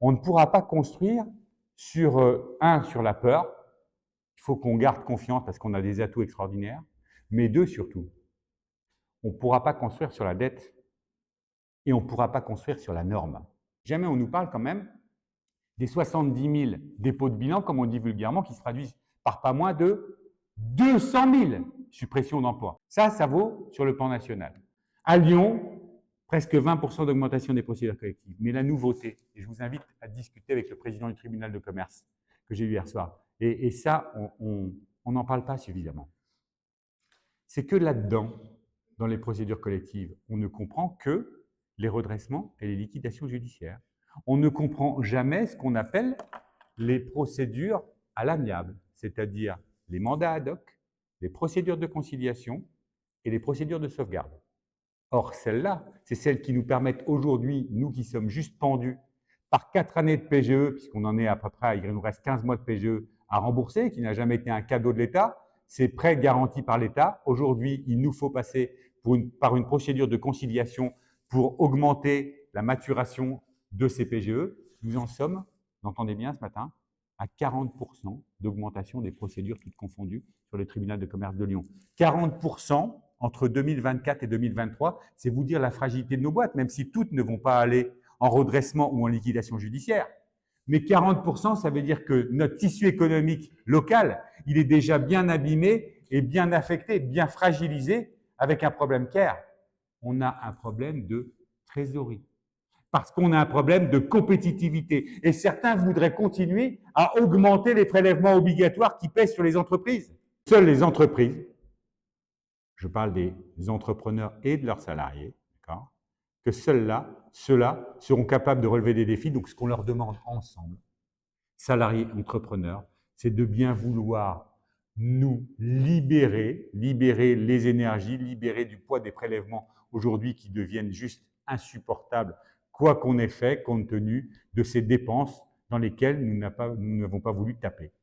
On ne pourra pas construire sur, sur la peur. Il faut qu'on garde confiance parce qu'on a des atouts extraordinaires. Mais deux, surtout, on ne pourra pas construire sur la dette et on ne pourra pas construire sur la norme. Jamais on nous parle quand même des 70 000 dépôts de bilan, comme on dit vulgairement, qui se traduisent par pas moins de 200 000 suppressions d'emplois. Ça vaut sur le plan national. À Lyon, presque 20% d'augmentation des procédures collectives. Mais la nouveauté, et je vous invite à discuter avec le président du tribunal de commerce que j'ai eu hier soir, et ça, on n'en parle pas suffisamment. C'est que là-dedans, dans les procédures collectives, on ne comprend que les redressements et les liquidations judiciaires. On ne comprend jamais ce qu'on appelle les procédures à l'amiable, c'est-à-dire les mandats ad hoc, les procédures de conciliation et les procédures de sauvegarde. Or, celles-là, c'est celles qui nous permettent aujourd'hui, nous qui sommes juste pendus par 4 années de PGE, puisqu'on en est à peu près, il nous reste 15 mois de PGE à rembourser, qui n'a jamais été un cadeau de l'État, c'est prêt garanti par l'État. Aujourd'hui, il nous faut passer par une procédure de conciliation pour augmenter la maturation de ces PGE. Nous en sommes, vous entendez bien ce matin, à 40% d'augmentation des procédures toutes confondues sur le tribunal de commerce de Lyon. 40% entre 2024 et 2023, c'est vous dire la fragilité de nos boîtes, même si toutes ne vont pas aller en redressement ou en liquidation judiciaire. Mais 40%, ça veut dire que notre tissu économique local, il est déjà bien abîmé et bien affecté, bien fragilisé avec un problème CARE. On a un problème de trésorerie. Parce qu'on a un problème de compétitivité. Et certains voudraient continuer à augmenter les prélèvements obligatoires qui pèsent sur les entreprises. Seules les entreprises, je parle des entrepreneurs et de leurs salariés, d'accord, que ceux-là seront capables de relever des défis. Donc, ce qu'on leur demande ensemble, salariés, entrepreneurs, c'est de bien vouloir nous libérer les énergies, libérer du poids des prélèvements aujourd'hui qui deviennent juste insupportables, quoi qu'on ait fait compte tenu de ces dépenses dans lesquelles nous n'avons pas voulu taper.